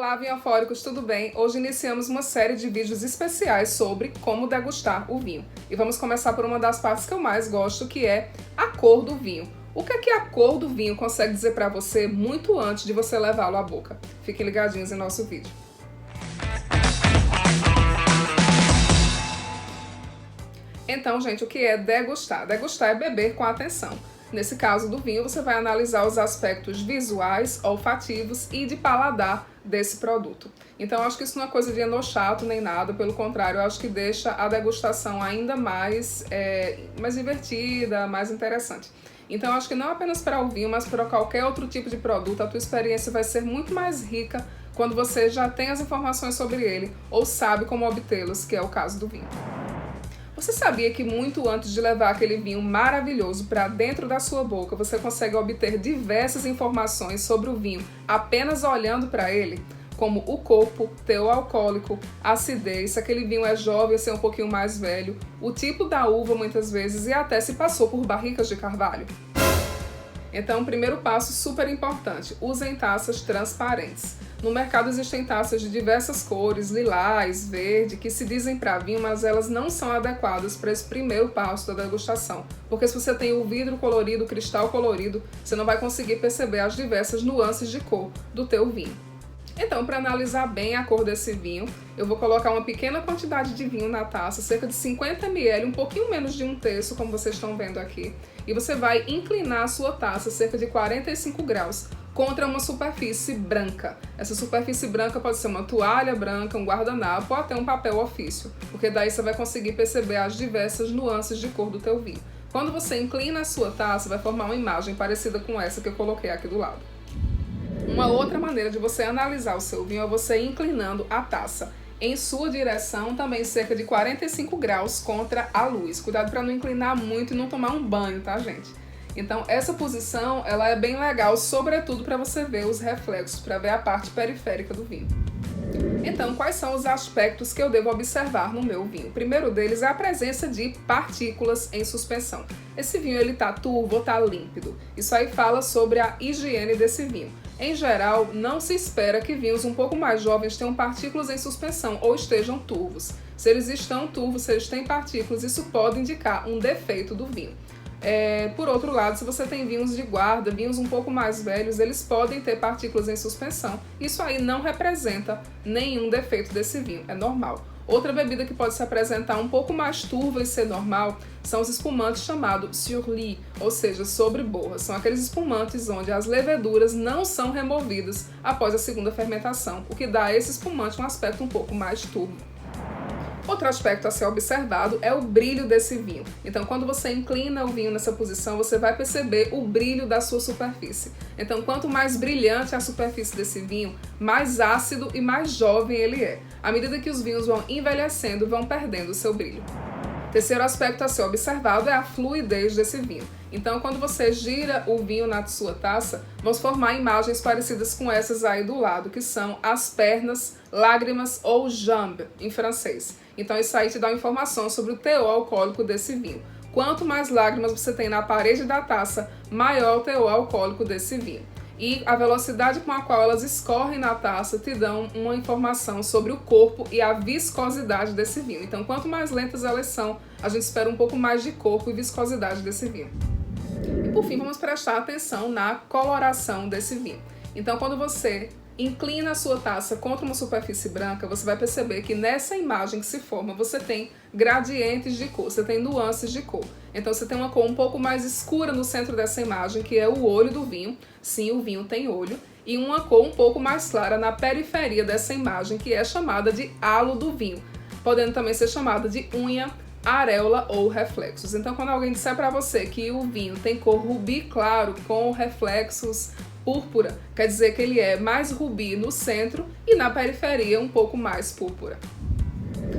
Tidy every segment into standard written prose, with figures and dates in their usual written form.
Olá, vinhofóricos, tudo bem? Hoje iniciamos uma série de vídeos especiais sobre como degustar o vinho. E vamos começar por uma das partes que eu mais gosto, que é a cor do vinho. O que é que a cor do vinho consegue dizer para você muito antes de você levá-lo à boca? Fiquem ligadinhos em nosso vídeo. Então, gente, o que é degustar? Degustar é beber com atenção. Nesse caso do vinho, você vai analisar os aspectos visuais, olfativos e de paladar desse produto. Então, eu acho que isso não é coisa de enochato nem nada, pelo contrário, eu acho que deixa a degustação ainda mais divertida, mais interessante. Então, eu acho que não apenas para o vinho, mas para qualquer outro tipo de produto, a tua experiência vai ser muito mais rica quando você já tem as informações sobre ele ou sabe como obtê-los, que é o caso do vinho. Você sabia que muito antes de levar aquele vinho maravilhoso para dentro da sua boca, você consegue obter diversas informações sobre o vinho apenas olhando para ele? Como o corpo, teor alcoólico, acidez, se aquele vinho é jovem ou se é um pouquinho mais velho, o tipo da uva muitas vezes e até se passou por barricas de carvalho. Então, primeiro passo super importante, usem taças transparentes. No mercado existem taças de diversas cores, lilás, verde, que se dizem para vinho, mas elas não são adequadas para esse primeiro passo da degustação. Porque se você tem o vidro colorido, o cristal colorido, você não vai conseguir perceber as diversas nuances de cor do teu vinho. Então, para analisar bem a cor desse vinho, eu vou colocar uma pequena quantidade de vinho na taça, cerca de 50 ml, um pouquinho menos de um terço, como vocês estão vendo aqui. E você vai inclinar a sua taça cerca de 45 graus contra uma superfície branca. Essa superfície branca pode ser uma toalha branca, um guardanapo ou até um papel ofício, porque daí você vai conseguir perceber as diversas nuances de cor do teu vinho. Quando você inclina a sua taça, vai formar uma imagem parecida com essa que eu coloquei aqui do lado. Uma outra maneira de você analisar o seu vinho é você inclinando a taça em sua direção, também cerca de 45 graus contra a luz. Cuidado para não inclinar muito e não tomar um banho, tá, gente? Então, essa posição, ela é bem legal, sobretudo para você ver os reflexos, para ver a parte periférica do vinho. Então, quais são os aspectos que eu devo observar no meu vinho? O primeiro deles é a presença de partículas em suspensão. Esse vinho, ele tá turvo ou tá límpido? Isso aí fala sobre a higiene desse vinho. Em geral, não se espera que vinhos um pouco mais jovens tenham partículas em suspensão ou estejam turvos. Se eles estão turvos, se eles têm partículas, isso pode indicar um defeito do vinho. Por outro lado, se você tem vinhos de guarda, vinhos um pouco mais velhos, eles podem ter partículas em suspensão. Isso aí não representa nenhum defeito desse vinho, é normal. Outra bebida que pode se apresentar um pouco mais turva e ser normal são os espumantes chamados sur-lit, ou seja, sobre borra. São aqueles espumantes onde as leveduras não são removidas após a segunda fermentação, o que dá a esse espumante um aspecto um pouco mais turvo. Outro aspecto a ser observado é o brilho desse vinho. Então, quando você inclina o vinho nessa posição, você vai perceber o brilho da sua superfície. Então, quanto mais brilhante a superfície desse vinho, mais ácido e mais jovem ele é. À medida que os vinhos vão envelhecendo, vão perdendo o seu brilho. Terceiro aspecto a ser observado é a fluidez desse vinho. Então, quando você gira o vinho na sua taça, vamos formar imagens parecidas com essas aí do lado, que são as pernas, lágrimas ou jambe, em francês. Então, isso aí te dá uma informação sobre o teor alcoólico desse vinho. Quanto mais lágrimas você tem na parede da taça, maior o teor alcoólico desse vinho. E a velocidade com a qual elas escorrem na taça te dão uma informação sobre o corpo e a viscosidade desse vinho. Então, quanto mais lentas elas são, a gente espera um pouco mais de corpo e viscosidade desse vinho. E por fim, vamos prestar atenção na coloração desse vinho. Então, quando você inclina a sua taça contra uma superfície branca, você vai perceber que nessa imagem que se forma, você tem gradientes de cor, você tem nuances de cor. Então você tem uma cor um pouco mais escura no centro dessa imagem, que é o olho do vinho. Sim, o vinho tem olho. E uma cor um pouco mais clara na periferia dessa imagem, que é chamada de halo do vinho, podendo também ser chamada de unha, areola ou reflexos. Então, quando alguém disser para você que o vinho tem cor rubi claro com reflexos púrpura, quer dizer que ele é mais rubi no centro e na periferia um pouco mais púrpura.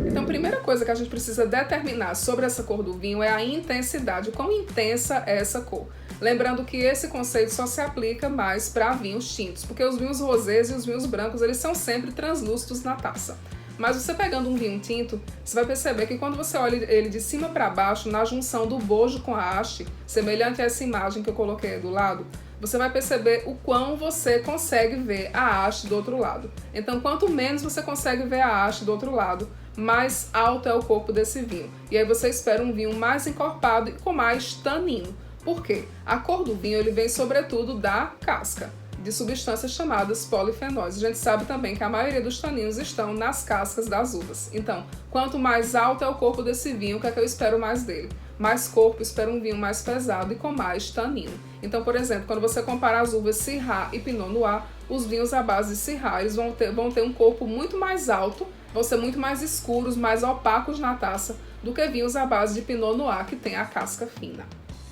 Então, a primeira coisa que a gente precisa determinar sobre essa cor do vinho é a intensidade, o quão intensa é essa cor. Lembrando que esse conceito só se aplica mais para vinhos tintos, porque os vinhos rosés e os vinhos brancos, eles são sempre translúcidos na taça. Mas você pegando um vinho tinto, você vai perceber que quando você olha ele de cima para baixo, na junção do bojo com a haste, semelhante a essa imagem que eu coloquei do lado, você vai perceber o quão você consegue ver a haste do outro lado. Então, quanto menos você consegue ver a haste do outro lado, mais alto é o corpo desse vinho. E aí você espera um vinho mais encorpado e com mais tanino. Por quê? A cor do vinho ele vem sobretudo da casca, de substâncias chamadas polifenóis. A gente sabe também que a maioria dos taninos estão nas cascas das uvas. Então, quanto mais alto é o corpo desse vinho, o que é que eu espero mais dele? Mais corpo, espero um vinho mais pesado e com mais tanino. Então, por exemplo, quando você compara as uvas Syrah e Pinot Noir, os vinhos à base de Syrah eles vão ter um corpo muito mais alto, vão ser muito mais escuros, mais opacos na taça, do que vinhos à base de Pinot Noir, que tem a casca fina.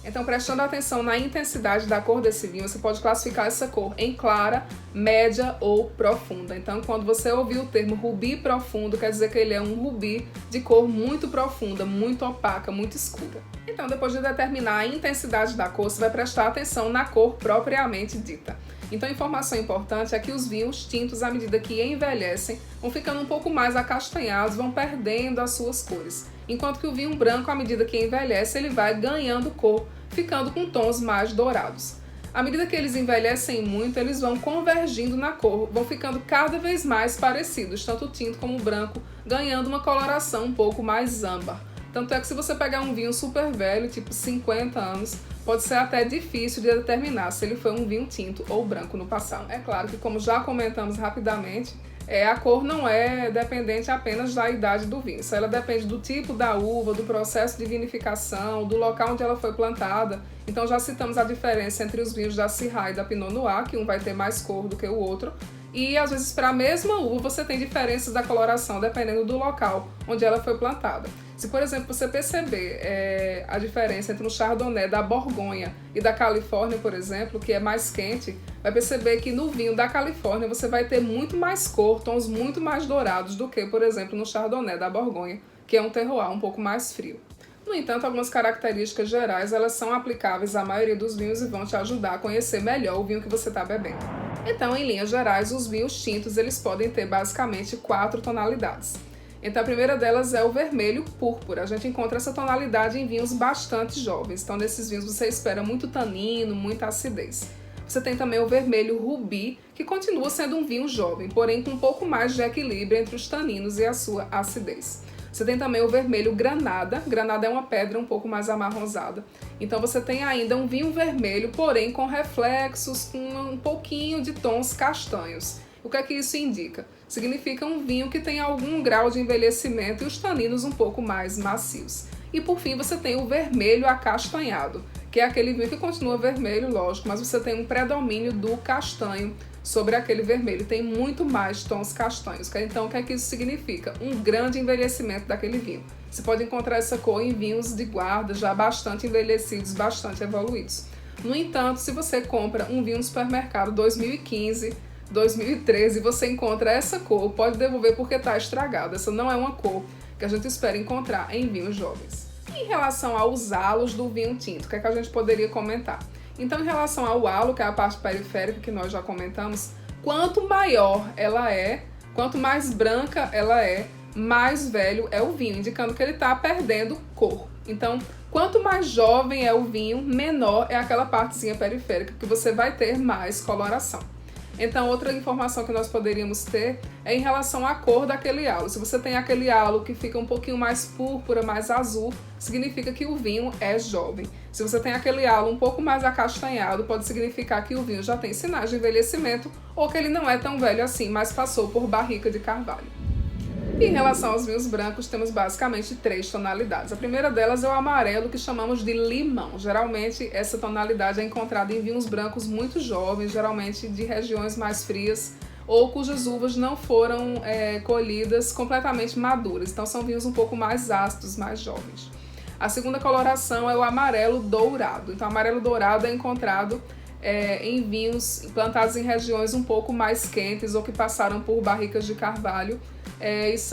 Então, prestando atenção na intensidade da cor desse vinho, você pode classificar essa cor em clara, média ou profunda. Então, quando você ouvir o termo rubi profundo, quer dizer que ele é um rubi de cor muito profunda, muito opaca, muito escura. Então, depois de determinar a intensidade da cor, você vai prestar atenção na cor propriamente dita. Então, a informação importante é que os vinhos tintos, à medida que envelhecem, vão ficando um pouco mais acastanhados, vão perdendo as suas cores. Enquanto que o vinho branco, à medida que envelhece, ele vai ganhando cor, ficando com tons mais dourados. À medida que eles envelhecem muito, eles vão convergindo na cor, vão ficando cada vez mais parecidos, tanto o tinto como o branco, ganhando uma coloração um pouco mais âmbar. Tanto é que se você pegar um vinho super velho, tipo 50 anos, pode ser até difícil de determinar se ele foi um vinho tinto ou branco no passado. É claro que, como já comentamos rapidamente, a cor não é dependente apenas da idade do vinho. Isso ela depende do tipo da uva, do processo de vinificação, do local onde ela foi plantada. Então já citamos a diferença entre os vinhos da Syrah e da Pinot Noir, que um vai ter mais cor do que o outro. E às vezes para a mesma uva você tem diferenças da coloração dependendo do local onde ela foi plantada. Se, por exemplo, você perceber a diferença entre um Chardonnay da Borgonha e da Califórnia, por exemplo, que é mais quente, vai perceber que no vinho da Califórnia você vai ter muito mais cor, tons muito mais dourados do que, por exemplo, no Chardonnay da Borgonha, que é um terroir um pouco mais frio. No entanto, algumas características gerais elas são aplicáveis à maioria dos vinhos e vão te ajudar a conhecer melhor o vinho que você está bebendo. Então, em linhas gerais, os vinhos tintos eles podem ter basicamente 4 tonalidades. Então, a primeira delas é o vermelho púrpura. A gente encontra essa tonalidade em vinhos bastante jovens. Então, nesses vinhos você espera muito tanino, muita acidez. Você tem também o vermelho rubi, que continua sendo um vinho jovem, porém com um pouco mais de equilíbrio entre os taninos e a sua acidez. Você tem também o vermelho granada. Granada é uma pedra um pouco mais amarronzada. Então você tem ainda um vinho vermelho, porém com reflexos, com um pouquinho de tons castanhos. O que é que isso indica? Significa um vinho que tem algum grau de envelhecimento e os taninos um pouco mais macios. E por fim você tem o vermelho acastanhado, que é aquele vinho que continua vermelho, lógico, mas você tem um predomínio do castanho sobre aquele vermelho, tem muito mais tons castanhos. Então o que é que isso significa? Um grande envelhecimento daquele vinho. Você pode encontrar essa cor em vinhos de guarda já bastante envelhecidos, bastante evoluídos. No entanto, se você compra um vinho no supermercado 2015, 2013 e você encontra essa cor, pode devolver porque está estragada. Essa não é uma cor que a gente espera encontrar em vinhos jovens. E em relação aos halos do vinho tinto, o que é que a gente poderia comentar? Então, em relação ao halo, que é a parte periférica que nós já comentamos, quanto maior ela é, quanto mais branca ela é, mais velho é o vinho, indicando que ele está perdendo cor. Então, quanto mais jovem é o vinho, menor é aquela partezinha periférica, que você vai ter mais coloração. Então, outra informação que nós poderíamos ter é em relação à cor daquele halo. Se você tem aquele halo que fica um pouquinho mais púrpura, mais azul, significa que o vinho é jovem. Se você tem aquele halo um pouco mais acastanhado, pode significar que o vinho já tem sinais de envelhecimento ou que ele não é tão velho assim, mas passou por barrica de carvalho. E em relação aos vinhos brancos, temos basicamente 3 tonalidades. A primeira delas é o amarelo, que chamamos de limão. Geralmente, essa tonalidade é encontrada em vinhos brancos muito jovens, geralmente de regiões mais frias, ou cujas uvas não foram colhidas completamente maduras. Então, são vinhos um pouco mais ácidos, mais jovens. A segunda coloração é o amarelo dourado. Então, o amarelo dourado é encontrado em vinhos plantados em regiões um pouco mais quentes ou que passaram por barricas de carvalho. As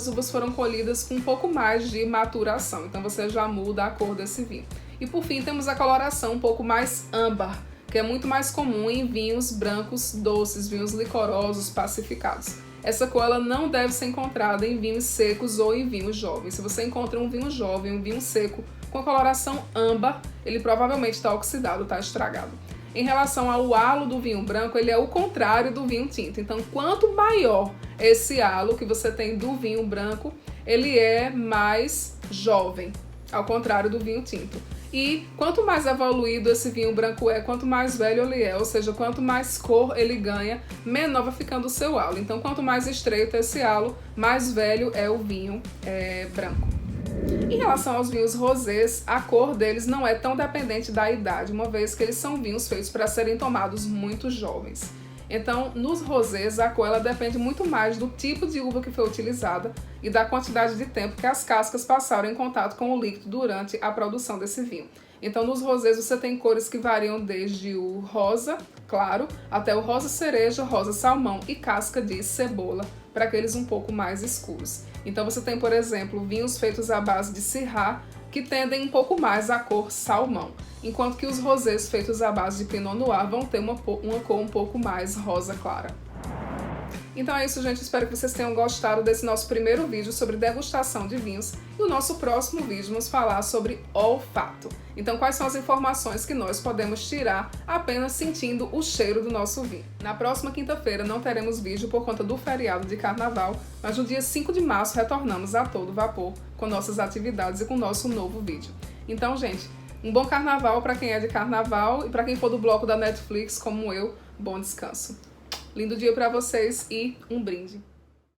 uvas foram colhidas com um pouco mais de maturação, então você já muda a cor desse vinho. E por fim temos a coloração um pouco mais âmbar, que é muito mais comum em vinhos brancos doces, vinhos licorosos, pacificados. Essa cor ela não deve ser encontrada em vinhos secos ou em vinhos jovens. Se você encontra um vinho jovem, um vinho seco com a coloração âmbar, ele provavelmente está oxidado, está estragado. Em relação ao halo do vinho branco, ele é o contrário do vinho tinto. Então, quanto maior esse halo que você tem do vinho branco, ele é mais jovem, ao contrário do vinho tinto. E quanto mais evoluído esse vinho branco é, quanto mais velho ele é, ou seja, quanto mais cor ele ganha, menor vai ficando o seu halo. Então, quanto mais estreito esse halo, mais velho é o vinho branco. Em relação aos vinhos rosés, a cor deles não é tão dependente da idade, uma vez que eles são vinhos feitos para serem tomados muito jovens. Então, nos rosés, a cor ela depende muito mais do tipo de uva que foi utilizada e da quantidade de tempo que as cascas passaram em contato com o líquido durante a produção desse vinho. Então, nos rosés você tem cores que variam desde o rosa claro até o rosa cereja, rosa salmão e casca de cebola, para aqueles um pouco mais escuros. Então você tem, por exemplo, vinhos feitos à base de Syrah, que tendem um pouco mais à cor salmão, enquanto que os rosés feitos à base de Pinot Noir vão ter uma cor um pouco mais rosa clara. Então é isso, gente. Espero que vocês tenham gostado desse nosso primeiro vídeo sobre degustação de vinhos. E o nosso próximo vídeo vamos falar sobre olfato. Então, quais são as informações que nós podemos tirar apenas sentindo o cheiro do nosso vinho. Na próxima quinta-feira não teremos vídeo por conta do feriado de carnaval, mas no dia 5 de março retornamos a todo vapor com nossas atividades e com o nosso novo vídeo. Então, gente, um bom carnaval para quem é de carnaval e para quem for do bloco da Netflix, como eu, bom descanso. Lindo dia para vocês e um brinde.